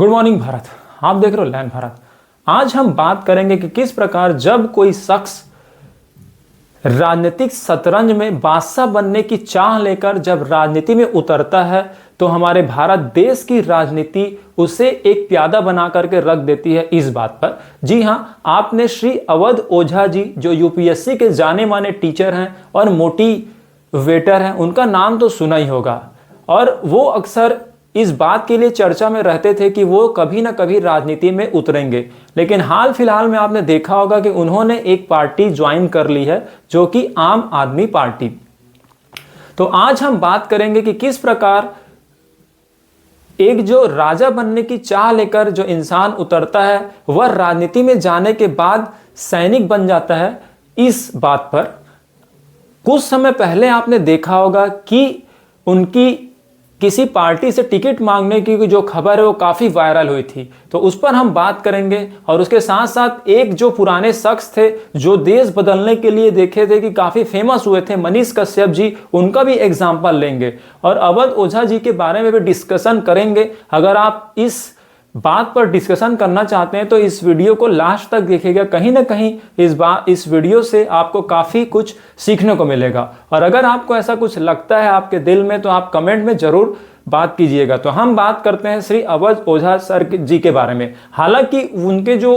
Good morning Bharat. आप देख रहे हो लैंड भारत। आज हम बात करेंगे कि किस प्रकार जब कोई शख्स राजनीतिक शतरंज में बादशाह बनने की चाह लेकर जब राजनीति में उतरता है तो हमारे भारत देश की राजनीति उसे एक प्यादा बना करके रख देती है इस बात पर। जी हाँ, आपने श्री अवध ओझा जी जो यूपीएससी के जाने माने टीचर हैं और मोटिवेटर हैं, उनका नाम तो सुना ही होगा। और वो अक्सर इस बात के लिए चर्चा में रहते थे कि वो कभी ना कभी राजनीति में उतरेंगे, लेकिन हाल फिलहाल में आपने देखा होगा कि उन्होंने एक पार्टी ज्वाइन कर ली है जो कि आम आदमी पार्टी। तो आज हम बात करेंगे कि किस प्रकार एक जो राजा बनने की चाह लेकर जो इंसान उतरता है वह राजनीति में जाने के बाद सैनिक बन जाता है। इस बात पर कुछ समय पहले आपने देखा होगा कि उनकी किसी पार्टी से टिकट मांगने की जो खबर है वो काफ़ी वायरल हुई थी, तो उस पर हम बात करेंगे। और उसके साथ साथ एक जो पुराने शख्स थे जो देश बदलने के लिए देखे थे कि काफ़ी फेमस हुए थे, मनीष कश्यप जी, उनका भी एग्जाम्पल लेंगे और अवध ओझा जी के बारे में भी डिस्कशन करेंगे। अगर आप इस बात पर डिस्कशन करना चाहते हैं तो इस वीडियो को लास्ट तक देखिएगा। कहीं ना कहीं इस वीडियो से आपको काफ़ी कुछ सीखने को मिलेगा। और अगर आपको ऐसा कुछ लगता है आपके दिल में तो आप कमेंट में ज़रूर बात कीजिएगा। तो हम बात करते हैं श्री अवध ओझा सर जी के बारे में। हालांकि उनके जो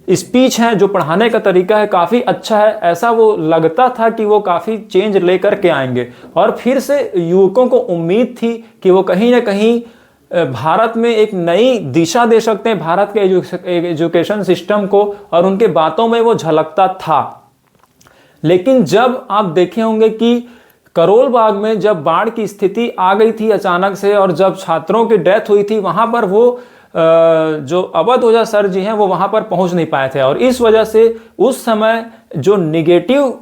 स्पीच है, जो पढ़ाने का तरीका है, काफ़ी अच्छा है। ऐसा वो लगता था कि वो काफ़ी चेंज लेकर के आएंगे और फिर से युवकों को उम्मीद थी कि वो कहीं ना कहीं भारत में एक नई दिशा दे सकते हैं भारत के एजुकेशन सिस्टम को, और उनके बातों में वो झलकता था। लेकिन जब आप देखे होंगे कि करोल बाग में जब बाढ़ की स्थिति आ गई थी अचानक से और जब छात्रों की डेथ हुई थी, वहां पर वो जो अवध ओझा सर जी हैं वो वहां पर पहुंच नहीं पाए थे और इस वजह से उस समय जो निगेटिव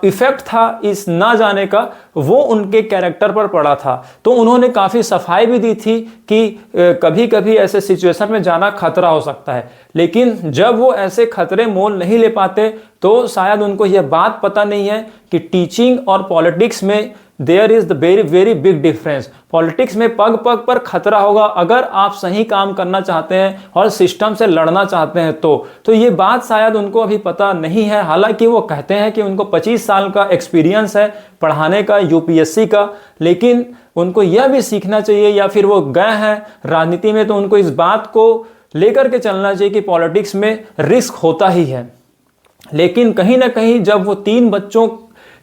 इफेक्ट था इस ना जाने का वो उनके कैरेक्टर पर पड़ा था। तो उन्होंने काफ़ी सफाई भी दी थी कि कभी कभी ऐसे सिचुएशन में जाना खतरा हो सकता है, लेकिन जब वो ऐसे खतरे मोल नहीं ले पाते तो शायद उनको यह बात पता नहीं है कि टीचिंग और पॉलिटिक्स में there is the very very big difference. Politics में पग पग पर खतरा होगा अगर आप सही काम करना चाहते हैं और सिस्टम से लड़ना चाहते हैं तो ये बात शायद उनको अभी पता नहीं है। हालांकि वो कहते हैं कि उनको 25 साल का एक्सपीरियंस है पढ़ाने का, यूपीएससी का, लेकिन उनको यह भी सीखना चाहिए, या फिर वो गए हैं राजनीति में तो उनको इस बात को लेकर के चलना चाहिए कि पॉलिटिक्स में रिस्क होता ही है। लेकिन कहीं ना कहीं जब वो 3 बच्चों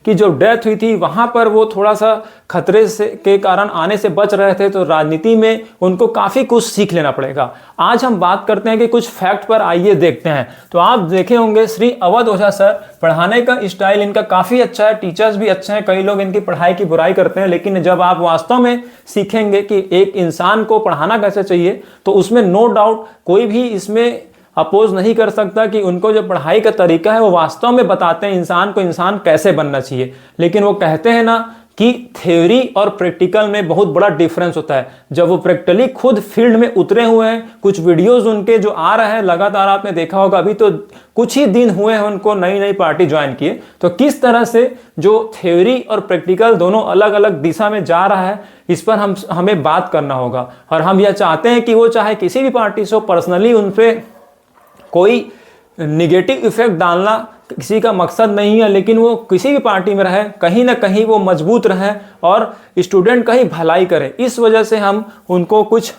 की जो डेथ हुई थी वहां पर वो थोड़ा सा खतरे से के कारण आने से बच रहे थे, तो राजनीति में उनको काफ़ी कुछ सीख लेना पड़ेगा। आज हम बात करते हैं कि कुछ फैक्ट पर आइए देखते हैं। तो आप देखे होंगे श्री अवध ओझा सर, पढ़ाने का स्टाइल इनका काफ़ी अच्छा है, टीचर्स भी अच्छे हैं। कई लोग इनकी पढ़ाई की बुराई करते हैं, लेकिन जब आप वास्तव में सीखेंगे कि एक इंसान को पढ़ाना कैसे चाहिए तो उसमें नो डाउट कोई भी इसमें अपोज नहीं कर सकता कि उनको जो पढ़ाई का तरीका है वो वास्तव में बताते हैं इंसान को इंसान कैसे बनना चाहिए। लेकिन वो कहते हैं ना कि थ्योरी और प्रैक्टिकल में बहुत बड़ा डिफरेंस होता है। जब वो प्रैक्टिकली खुद फील्ड में उतरे हुए हैं, कुछ वीडियोस उनके जो आ रहे हैं लगातार आपने देखा होगा, अभी तो कुछ ही दिन हुए हैं उनको नई नई पार्टी ज्वाइन किए, तो किस तरह से जो थ्योरी और प्रैक्टिकल दोनों अलग अलग दिशा में जा रहा है इस पर हमें बात करना होगा। और हम यह चाहते हैं कि वो चाहे किसी भी पार्टी से हो, पर्सनली उन पर कोई निगेटिव इफेक्ट डालना किसी का मकसद नहीं है, लेकिन वो किसी भी पार्टी में रहे कहीं ना कहीं वो मजबूत रहे और स्टूडेंट का ही भलाई करे। इस वजह से हम उनको कुछ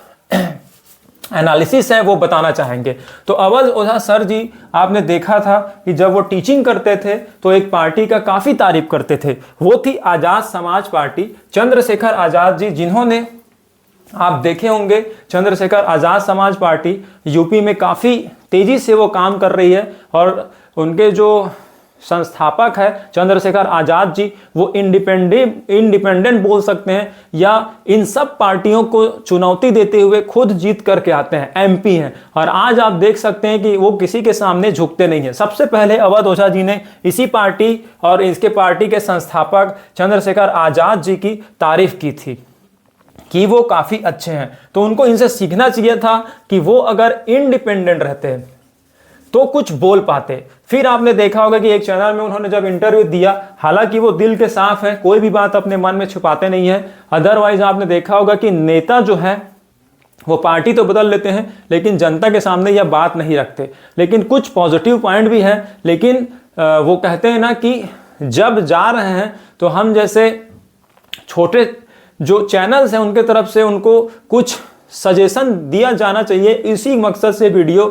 एनालिसिस है वो बताना चाहेंगे। तो अवध ओझा सर जी आपने देखा था कि जब वो टीचिंग करते थे तो एक पार्टी का काफ़ी तारीफ करते थे, वो थी आज़ाद समाज पार्टी। चंद्रशेखर आज़ाद जी, जिन्होंने आप देखे होंगे चंद्रशेखर आज़ाद समाज पार्टी यूपी में काफ़ी तेज़ी से वो काम कर रही है और उनके जो संस्थापक है चंद्रशेखर आज़ाद जी वो इंडिपेंडेंट बोल सकते हैं, या इन सब पार्टियों को चुनौती देते हुए खुद जीत करके आते हैं, एमपी हैं। और आज आप देख सकते हैं कि वो किसी के सामने झुकते नहीं हैं। सबसे पहले अवध ओझा जी ने इसी पार्टी और इसके पार्टी के संस्थापक चंद्रशेखर आज़ाद जी की तारीफ की थी कि वो काफ़ी अच्छे हैं। तो उनको इनसे सीखना चाहिए था कि वो अगर इंडिपेंडेंट रहते तो कुछ बोल पाते। फिर आपने देखा होगा कि एक चैनल में उन्होंने जब इंटरव्यू दिया, हालांकि वो दिल के साफ है, कोई भी बात अपने मन में छुपाते नहीं है। अदरवाइज आपने देखा होगा कि नेता जो है वो पार्टी तो बदल लेते हैं लेकिन जनता के सामने यह बात नहीं रखते। लेकिन कुछ पॉजिटिव पॉइंट भी हैं, लेकिन वो कहते हैं ना कि जब जा रहे हैं तो हम जैसे छोटे जो चैनल्स हैं उनके तरफ से उनको कुछ सजेशन दिया जाना चाहिए। इसी मकसद से वीडियो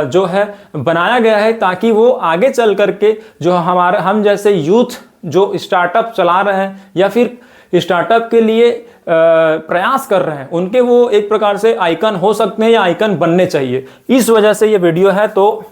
जो है बनाया गया है, ताकि वो आगे चल करके जो हम जैसे यूथ जो स्टार्टअप चला रहे हैं या फिर स्टार्टअप के लिए प्रयास कर रहे हैं, उनके वो एक प्रकार से आइकन हो सकते हैं या आइकन बनने चाहिए। इस वजह से ये वीडियो है, तो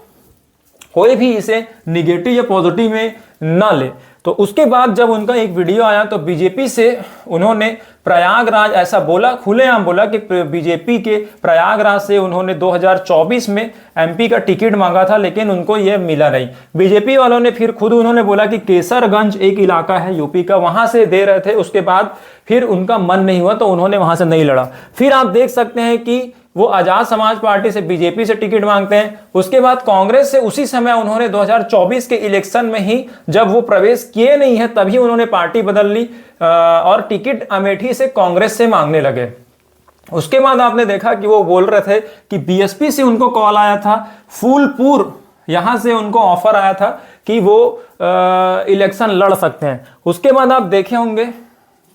कोई भी इसे निगेटिव या पॉजिटिव में ना ले। तो उसके बाद जब उनका एक वीडियो आया तो बीजेपी से उन्होंने प्रयागराज ऐसा बोला, खुलेआम बोला कि बीजेपी के प्रयागराज से उन्होंने 2024 में एमपी का टिकट मांगा था, लेकिन उनको यह मिला नहीं। बीजेपी वालों ने फिर खुद उन्होंने बोला कि केसरगंज एक इलाका है यूपी का, वहां से दे रहे थे। उसके बाद फिर उनका मन नहीं हुआ तो उन्होंने वहां से नहीं लड़ा। फिर आप देख सकते हैं कि वो आजाद समाज पार्टी से बीजेपी से टिकट मांगते हैं। उसके बाद कांग्रेस से उसी समय उन्होंने 2024 के इलेक्शन में ही, जब वो प्रवेश किए नहीं है तभी उन्होंने पार्टी बदल ली और टिकट अमेठी से कांग्रेस से मांगने लगे। उसके बाद आपने देखा कि वो बोल रहे थे कि बीएसपी से उनको कॉल आया था, फूलपुर यहां से उनको ऑफर आया था कि वो इलेक्शन लड़ सकते हैं। उसके बाद आप देखे होंगे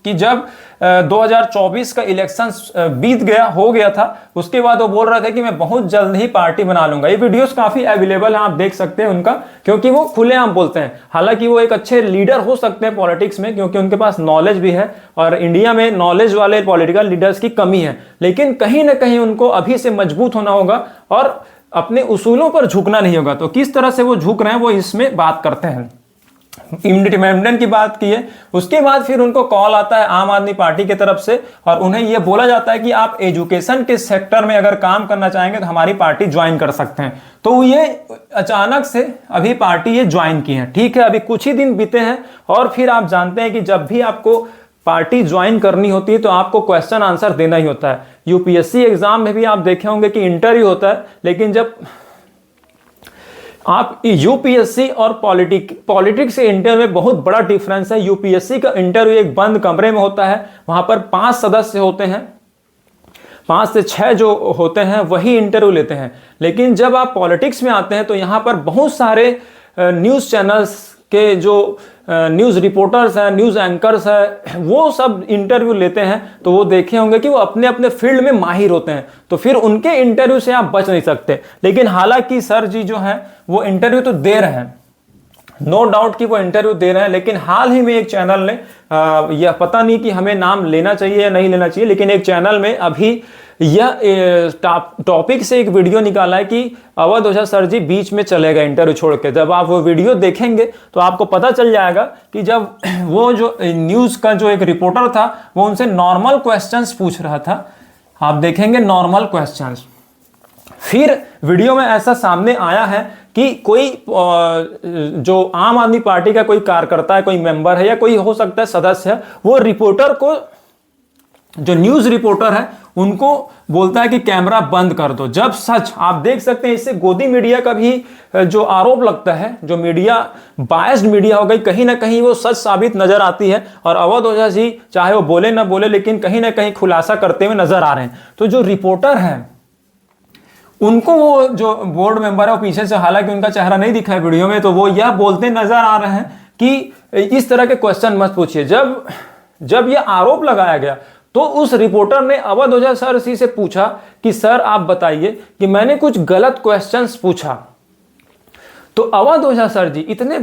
कि जब 2024 का इलेक्शन बीत गया हो गया था, उसके बाद वो बोल रहे थे कि मैं बहुत जल्द ही पार्टी बना लूंगा। ये वीडियोस काफी अवेलेबल हैं, आप देख सकते हैं उनका, क्योंकि वो खुलेआम बोलते हैं। हालांकि वो एक अच्छे लीडर हो सकते हैं पॉलिटिक्स में, क्योंकि उनके पास नॉलेज भी है और इंडिया में नॉलेज वाले पॉलिटिकल लीडर्स की कमी है। लेकिन कहीं ना कहीं उनको अभी से मजबूत होना होगा और अपने उसूलों पर झुकना नहीं होगा। तो किस तरह से वो झुक रहे हैं वो इसमें बात करते हैं। इंडिपेंडेंट की बात की है। उसके बाद फिर उनको कॉल आता है आम आदमी पार्टी की तरफ से और उन्हें यह बोला जाता है कि आप एजुकेशन के सेक्टर में अगर काम करना चाहेंगे तो हमारी पार्टी ज्वाइन कर सकते हैं। तो ये अचानक से अभी पार्टी ये ज्वाइन की है। ठीक है, अभी कुछ ही दिन बीते हैं और फिर आप जानते हैं कि जब भी आपको पार्टी ज्वाइन करनी होती है तो आपको क्वेश्चन आंसर देना ही होता है। यूपीएससी एग्जाम में भी आप देखे होंगे कि इंटरव्यू होता है, लेकिन जब आप यूपीएससी और पॉलिटिक्स के इंटरव्यू में बहुत बड़ा डिफरेंस है। यूपीएससी का इंटरव्यू एक बंद कमरे में होता है, वहां पर 5 सदस्य होते हैं, 5 से 6 जो होते हैं वही इंटरव्यू लेते हैं। लेकिन जब आप पॉलिटिक्स में आते हैं तो यहां पर बहुत सारे न्यूज़ चैनल्स के जो न्यूज़ रिपोर्टर्स हैं, न्यूज़ एंकर्स हैं, वो सब इंटरव्यू लेते हैं। तो वो देखे होंगे कि वो अपने अपने फील्ड में माहिर होते हैं, तो फिर उनके इंटरव्यू से आप बच नहीं सकते। लेकिन हालांकि सर जी जो हैं वो इंटरव्यू तो दे रहे हैं, नो डाउट कि वो इंटरव्यू दे रहे हैं। लेकिन हाल ही में एक चैनल ने यह पता नहीं कि हमें नाम लेना चाहिए या नहीं लेना चाहिए, लेकिन एक चैनल में अभी यह टॉपिक से एक वीडियो निकाला है कि अवध ओझा सर जी बीच में चले गए इंटरव्यू छोड़ के। जब आप वो वीडियो देखेंगे तो आपको पता चल जाएगा कि जब वो जो न्यूज़ का जो एक रिपोर्टर था वो उनसे नॉर्मल क्वेश्चंस पूछ रहा था, आप देखेंगे नॉर्मल क्वेश्चंस। फिर वीडियो में ऐसा सामने आया है कि कोई जो आम आदमी पार्टी का कोई कार्यकर्ता है, कोई मेंबर है या कोई हो सकता है सदस्य है, वो रिपोर्टर को, जो न्यूज़ रिपोर्टर है उनको बोलता है कि कैमरा बंद कर दो। जब सच आप देख सकते हैं, इससे गोदी मीडिया का भी जो आरोप लगता है, जो मीडिया बायस्ड मीडिया हो गई, कहीं ना कहीं वो सच साबित नजर आती है। और अवध ओझा जी चाहे वो बोले ना बोले, लेकिन कहीं ना कहीं खुलासा करते हुए नजर आ रहे हैं। तो जो रिपोर्टर है उनको वो जो बोर्ड मेंबर है वो पीछे से, हालांकि उनका चेहरा नहीं दिखा है वीडियो में, तो वो यह बोलते नजर आ रहे हैं कि इस तरह के क्वेश्चन मत पूछिए। जब यह आरोप लगाया गया तो उस रिपोर्टर ने अवध ओझा सर से पूछा कि सर आप बताइए कि मैंने कुछ गलत क्वेश्चंस पूछा। तो अवध ओझा सर जी इतने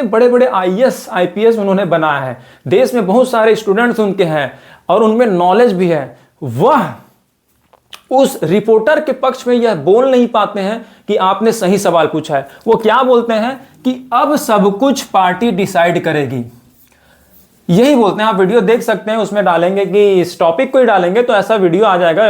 बड़े आईएएस आईपीएस उन्होंने बनाया है, देश में बहुत सारे स्टूडेंट्स उनके हैं और उनमें नॉलेज भी है। वह उस रिपोर्टर के पक्ष में यह बोल नहीं पाते हैं कि आपने सही सवाल पूछा है। वो क्या बोलते हैं कि अब सब कुछ पार्टी डिसाइड करेगी, यही बोलते हैं। आप वीडियो देख सकते हैं, उसमें डालेंगे कि इस टॉपिक को ही डालेंगे तो ऐसा वीडियो आ जाएगा,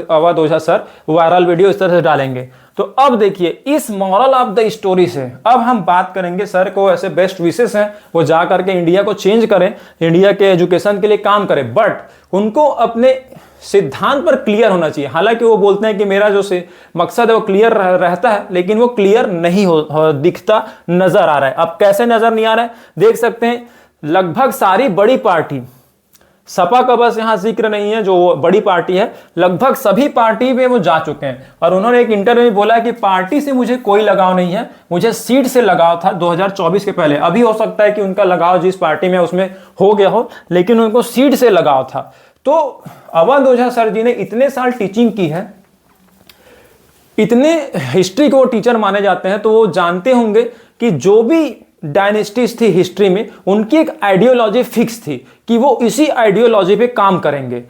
अवध ओझा सर वायरल वीडियो इस तरह से डालेंगे। तो अब देखिए इस मॉरल ऑफ द स्टोरी से अब हम बात करेंगे। सर को ऐसे बेस्ट विशेस हैं, वो जा करके इंडिया को चेंज करें, इंडिया के एजुकेशन के लिए काम करें, बट उनको अपने सिद्धांत पर क्लियर होना चाहिए। हालांकि वो बोलते हैं कि मेरा जो मकसद है वो क्लियर रहता है, लेकिन वो क्लियर नहीं दिखता नजर आ रहा है। अब कैसे नजर नहीं आ रहा है, देख सकते हैं लगभग सारी बड़ी पार्टी, सपा का बस यहाँ जिक्र नहीं है, जो बड़ी पार्टी है, लगभग सभी पार्टी में वो जा चुके हैं। और उन्होंने एक इंटरव्यू में बोला कि पार्टी से मुझे कोई लगाव नहीं है, मुझे सीट से लगाव था 2024 के पहले। अभी हो सकता है कि उनका लगाव जिस पार्टी में उसमें हो गया हो, लेकिन उनको सीट से लगाव था। तो अवध ओझा सर जी ने इतने साल टीचिंग की है, इतने हिस्ट्री के वो टीचर माने जाते हैं, तो वो जानते होंगे कि जो भी डायनेस्टीज थी हिस्ट्री में, उनकी एक आइडियोलॉजी फिक्स थी कि वो इसी आइडियोलॉजी पे काम करेंगे।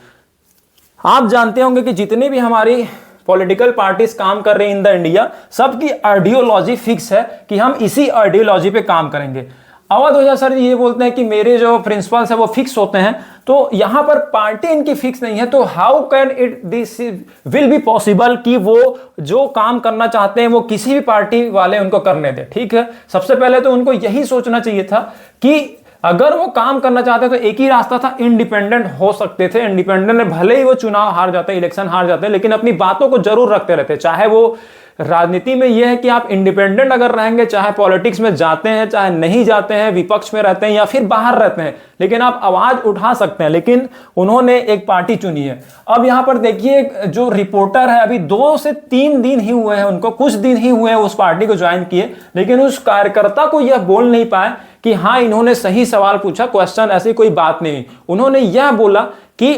आप जानते होंगे कि जितने भी हमारी पॉलिटिकल पार्टीज काम कर रही हैं इन द इंडिया, सबकी आइडियोलॉजी फिक्स है कि हम इसी आइडियोलॉजी पे काम करेंगे। अवध ओझा सर जी ये बोलते हैं कि मेरे जो प्रिंसिपल्स है वो फिक्स होते हैं, तो यहां पर पार्टी इनकी फिक्स नहीं है, तो how can it this will be possible कि वो जो काम करना चाहते हैं वो किसी भी पार्टी वाले उनको करने दे। ठीक है, सबसे पहले तो उनको यही सोचना चाहिए था कि अगर वो काम करना चाहते तो एक ही रास्ता था, इंडिपेंडेंट हो सकते थे। इंडिपेंडेंट में भले ही वो चुनाव हार जाते, इलेक्शन हार जाते, लेकिन अपनी बातों को जरूर रखते रहते। चाहे वो राजनीति में यह है कि आप इंडिपेंडेंट अगर रहेंगे, चाहे पॉलिटिक्स में जाते हैं चाहे नहीं जाते हैं, विपक्ष में रहते हैं या फिर बाहर रहते हैं, लेकिन आप आवाज उठा सकते हैं। लेकिन उन्होंने एक पार्टी चुनी है। अब यहां पर देखिए, जो रिपोर्टर है, अभी 2 से 3 दिन ही हुए हैं, उनको कुछ दिन ही हुए हैं उस पार्टी को ज्वाइन किए, लेकिन उस कार्यकर्ता को यह बोल नहीं पाए कि हाँ इन्होंने सही सवाल पूछा, क्वेश्चन, ऐसी कोई बात नहीं। उन्होंने यह बोला कि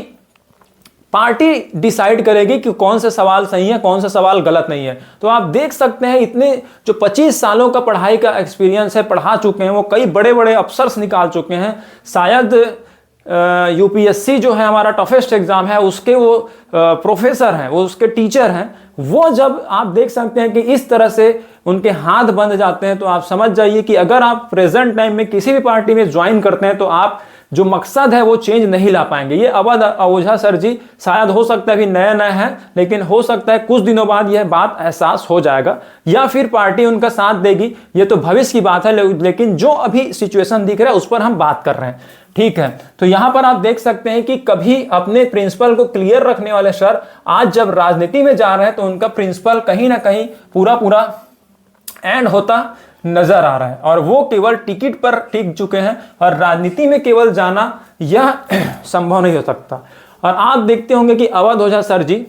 पार्टी डिसाइड करेगी कि कौन से सवाल सही है, कौन सा सवाल गलत नहीं है। तो आप देख सकते हैं, इतने जो 25 सालों का पढ़ाई का एक्सपीरियंस है, पढ़ा चुके हैं, वो कई बड़े बड़े अफसर्स निकाल चुके हैं। शायद यूपीएससी जो है हमारा टफेस्ट एग्जाम है, उसके वो प्रोफेसर हैं, वो उसके टीचर हैं। वो जब आप देख सकते हैं कि इस तरह से उनके हाथ बंध जाते हैं, तो आप समझ जाइए कि अगर आप प्रेजेंट टाइम में किसी भी पार्टी में ज्वाइन करते हैं तो आप जो मकसद है वो चेंज नहीं ला पाएंगे। ये अवध ओझा सर जी शायद हो सकता है अभी नया नया है, लेकिन हो सकता है कुछ दिनों बाद यह बात एहसास हो जाएगा या फिर पार्टी उनका साथ देगी, ये तो भविष्य की बात है। लेकिन जो अभी सिचुएशन दिख रहा है उस पर हम बात कर रहे हैं। ठीक है, तो यहां पर आप देख सकते हैं कि कभी अपने प्रिंसिपल को क्लियर रखने वाले सर आज जब राजनीति में जा रहे हैं तो उनका प्रिंसिपल कहीं ना कहीं पूरा एंड होता नजर आ रहा है, और वो केवल टिकट पर टिक चुके हैं और राजनीति में केवल जाना यह संभव नहीं हो सकता। और आप देखते होंगे कि अवध ओझा सर जी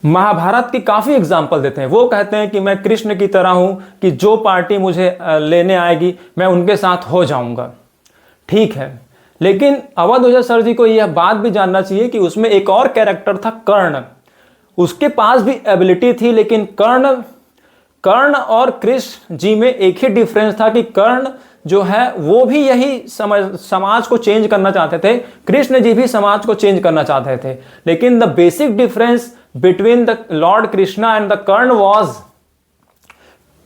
महाभारत की काफी एग्जाम्पल देते हैं। वो कहते हैं कि मैं कृष्ण की तरह हूं कि जो पार्टी मुझे लेने आएगी मैं उनके साथ हो जाऊंगा। ठीक है, लेकिन अवध ओझा सर जी को यह बात भी जानना चाहिए कि उसमें एक और कैरेक्टर था, कर्ण। उसके पास भी एबिलिटी थी, लेकिन कर्ण और कृष्ण जी में एक ही डिफरेंस था कि कर्ण जो है वो भी यही समाज को चेंज करना चाहते थे, कृष्ण जी भी समाज को चेंज करना चाहते थे। लेकिन the basic difference between the Lord Krishna and the Karna was,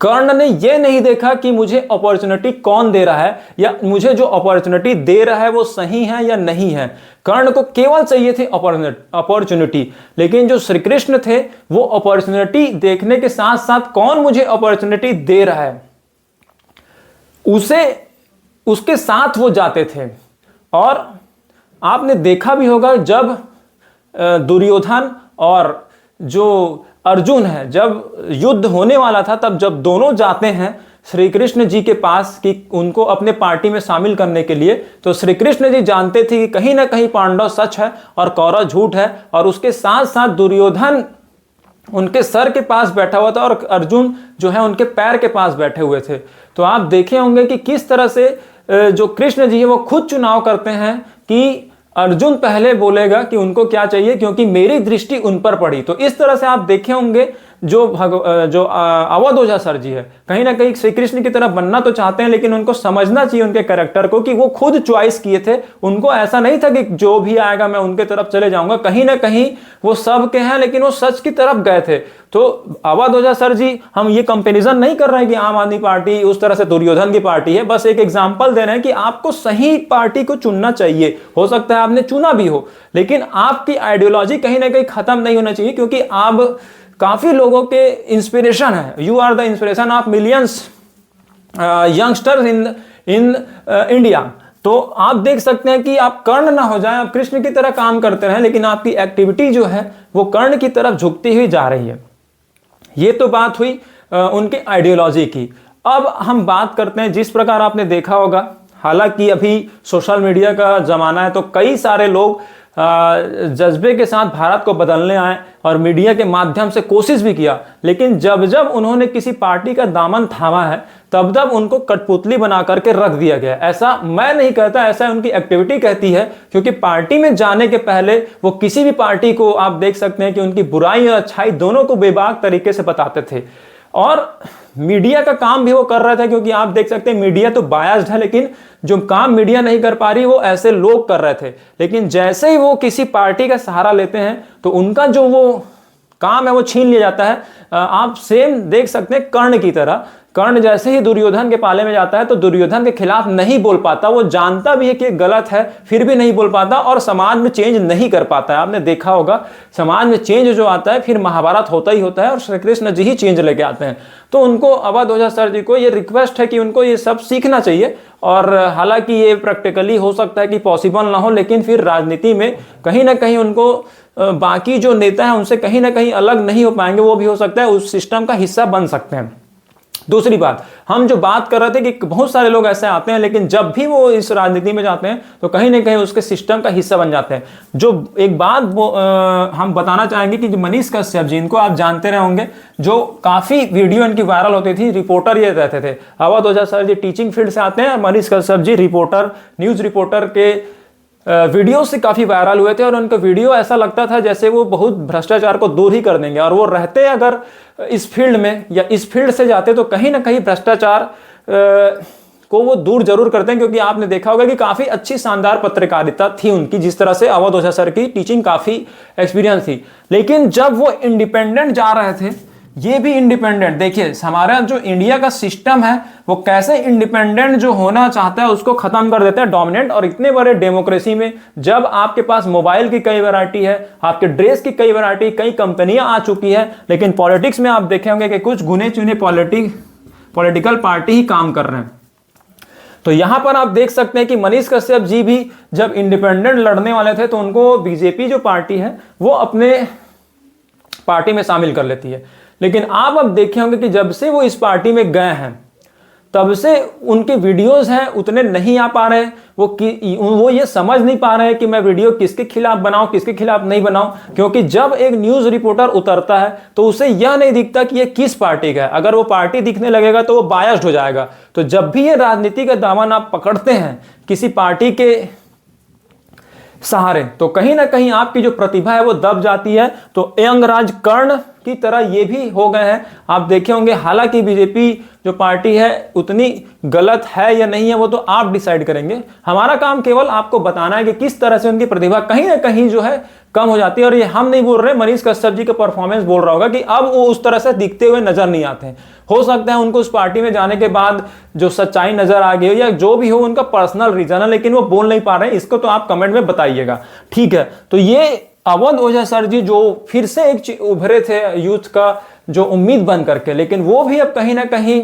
Karna ने यह नहीं देखा कि मुझे अपॉर्चुनिटी कौन दे रहा है या मुझे जो अपॉर्चुनिटी दे रहा है वो सही है या नहीं है। कर्ण को केवल चाहिए थी अपॉर्चुनिटी, लेकिन जो श्री कृष्ण थे वो अपॉर्चुनिटी देखने के साथ साथ कौन मुझे अपॉर्चुनिटी दे रहा है उसके साथ वो जाते थे। और आपने देखा भी होगा जब दुर्योधन और जो अर्जुन है, जब युद्ध होने वाला था, तब जब दोनों जाते हैं श्री कृष्ण जी के पास कि उनको अपने पार्टी में शामिल करने के लिए, तो श्री कृष्ण जी जानते थे कि कहीं ना कहीं पांडव सच है और कौरव झूठ है, और उसके साथ साथ दुर्योधन उनके सर के पास बैठा हुआ था और अर्जुन जो है उनके पैर के पास बैठे हुए थे। तो आप देखे होंगे कि किस तरह से जो कृष्ण जी है वो खुद चुनाव करते हैं कि अर्जुन पहले बोलेगा कि उनको क्या चाहिए, क्योंकि मेरी दृष्टि उन पर पड़ी। तो इस तरह से आप देखे होंगे जो अवध ओझा सर जी है कहीं ना कहीं श्री कृष्ण की तरह बनना तो चाहते हैं, लेकिन उनको समझना चाहिए उनके कैरेक्टर को कि वो खुद चॉइस किए थे। उनको ऐसा नहीं था कि जो भी आएगा मैं उनके तरफ चले जाऊंगा, कहीं ना कहीं वो सब के हैं, लेकिन वो सच की तरफ गए थे। तो अवध ओझा सर जी, हम ये कंपैरिजन नहीं कर रहे हैं कि आम आदमी पार्टी उस तरह से दुर्योधन की पार्टी है, बस एक एग्जांपल दे रहे हैं कि आपको सही पार्टी को चुनना चाहिए। हो सकता है आपने चुना भी हो, लेकिन आपकी आइडियोलॉजी कहीं ना कहीं खत्म नहीं होना चाहिए, क्योंकि आप काफी लोगों के इंस्पिरेशन है। You are the inspiration of millions youngsters in India. तो आप देख सकते हैं कि आप कर्ण ना हो जाए, आप कृष्ण की तरह काम करते रहें, लेकिन आपकी एक्टिविटी जो है वो कर्ण की तरफ झुकती हुई जा रही है। ये तो बात हुई उनके आइडियोलॉजी की। अब हम बात करते हैं, जिस प्रकार आपने देखा होगा हालांकि अभी सोशल मीडिया का ज़माना है, तो कई सारे लोग जज्बे के साथ भारत को बदलने आए और मीडिया के माध्यम से कोशिश भी किया, लेकिन जब जब उन्होंने किसी पार्टी का दामन थामा है तब तब उनको कठपुतली बना करके रख दिया गया। ऐसा मैं नहीं कहता, ऐसा उनकी एक्टिविटी कहती है, क्योंकि पार्टी में जाने के पहले वो किसी भी पार्टी को आप देख सकते हैं कि उनकी बुराई और अच्छाई दोनों को बेबाक तरीके से बताते थे। और मीडिया का काम भी वो कर रहे थे, क्योंकि आप देख सकते हैं मीडिया तो बायस्ड है, लेकिन जो काम मीडिया नहीं कर पा रही वो ऐसे लोग कर रहे थे। लेकिन जैसे ही वो किसी पार्टी का सहारा लेते हैं तो उनका जो वो काम है वो छीन लिया जाता है। आप सेम देख सकते हैं कर्ण की तरह, कर्ण जैसे ही दुर्योधन के पाले में जाता है तो दुर्योधन के खिलाफ नहीं बोल पाता, वो जानता भी है कि गलत है फिर भी नहीं बोल पाता और समाज में चेंज नहीं कर पाता है। आपने देखा होगा समाज में चेंज जो आता है फिर महाभारत होता ही होता है और श्री कृष्ण जी ही चेंज लेके आते हैं। तो उनको अवध ओझा सर जी को ये रिक्वेस्ट है कि उनको ये सब सीखना चाहिए। और हालांकि ये प्रैक्टिकली हो सकता है कि पॉसिबल ना हो, लेकिन फिर राजनीति में कहीं ना कहीं उनको बाकी जो नेता हैं उनसे कहीं ना कहीं अलग नहीं हो पाएंगे, वो भी हो सकता है उस सिस्टम का हिस्सा बन सकते हैं। दूसरी बात, हम जो बात कर रहे थे कि बहुत सारे लोग ऐसे आते हैं लेकिन जब भी वो इस राजनीति में जाते हैं तो कहीं ना कहीं उसके सिस्टम का हिस्सा बन जाते हैं। जो एक बात हम बताना चाहेंगे कि मनीष कश्यप जी, इनको आप जानते रहे होंगे, जो काफ़ी वीडियो इनकी वायरल होती थी, रिपोर्टर ये रहते थे। अवध ओझा सर जी टीचिंग फील्ड से आते हैं और Manish Kashyap ji reporter, news reporter के वीडियो से काफ़ी वायरल हुए थे और उनका वीडियो ऐसा लगता था जैसे वो बहुत भ्रष्टाचार को दूर ही कर देंगे। और वो रहते अगर इस फील्ड में या इस फील्ड से जाते तो कहीं ना कहीं भ्रष्टाचार को वो दूर जरूर करते हैं, क्योंकि आपने देखा होगा कि काफ़ी अच्छी शानदार पत्रकारिता थी उनकी, जिस तरह से अवध ओझा सर की टीचिंग काफ़ी एक्सपीरियंस थी। लेकिन जब वो इंडिपेंडेंट जा रहे थे, ये भी इंडिपेंडेंट, देखिए हमारा जो इंडिया का सिस्टम है वो कैसे इंडिपेंडेंट जो होना चाहता है उसको खत्म कर देता है डोमिनेंट। और इतने बड़े डेमोक्रेसी में जब आपके पास मोबाइल की कई वैरायटी है, आपके ड्रेस की कई वैरायटी, कई कंपनियां आ चुकी है, लेकिन पॉलिटिक्स में आप देखे होंगे कि कुछ गुने चुने पॉलिटिकल पार्टी ही काम कर रहे हैं। तो यहां पर आप देख सकते हैं कि मनीष कश्यप जी भी जब इंडिपेंडेंट लड़ने वाले थे तो उनको बीजेपी जो पार्टी है वो अपने पार्टी में शामिल कर लेती है। लेकिन आप अब देखे होंगे कि जब से वो इस पार्टी में गए हैं तब से उनके वीडियोस हैं उतने नहीं आ पा रहे, वो ये समझ नहीं पा रहे हैं कि मैं वीडियो किसके खिलाफ बनाऊं किसके खिलाफ नहीं बनाऊं। क्योंकि जब एक न्यूज़ रिपोर्टर उतरता है तो उसे यह नहीं दिखता कि ये किस पार्टी का है। अगर वो पार्टी दिखने लगेगा तो वो बायस्ड हो जाएगा। तो जब भी ये राजनीति का दामन आप पकड़ते हैं किसी पार्टी के सहारे तो कहीं ना कहीं आपकी जो प्रतिभा है वो दब जाती है। तो यंगराज कर्ण की तरह ये भी हो गए हैं। आप देखे होंगे, हालांकि बीजेपी जो पार्टी है उतनी गलत है या नहीं है वो तो आप डिसाइड करेंगे। हमारा काम केवल आपको बताना है कि किस तरह से उनकी प्रतिभा कहीं ना कहीं जो है कम हो जाती है। और ये हम नहीं बोल रहे, मनीष कश्यप जी का परफॉर्मेंस बोल रहा होगा कि अब वो उस तरह से दिखते हुए नजर नहीं आते हैं। हो सकता है उनको उस पार्टी में जाने के बाद जो सच्चाई नजर आ गई हो या जो भी हो उनका पर्सनल रीजन है, लेकिन वो बोल नहीं पा रहे हैं। इसको तो आप कमेंट में बताइएगा, ठीक है। तो ये अवध ओझा सर जी जो फिर से एक उभरे थे यूथ का जो उम्मीद बन करके, लेकिन वो भी अब कहीं ना कहीं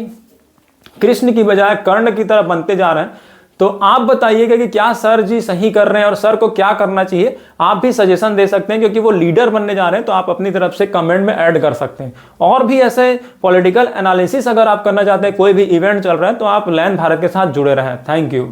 कृष्ण की बजाय कर्ण की तरह बनते जा रहे हैं। तो आप बताइएगा कि क्या सर जी सही कर रहे हैं और सर को क्या करना चाहिए। आप भी सजेशन दे सकते हैं क्योंकि वो लीडर बनने जा रहे हैं, तो आप अपनी तरफ से कमेंट में ऐड कर सकते हैं। और भी ऐसे पॉलिटिकल एनालिसिस अगर आप करना चाहते हैं, कोई भी इवेंट चल रहा है, तो आप लैंड भारत के साथ जुड़े रहें। Thank you.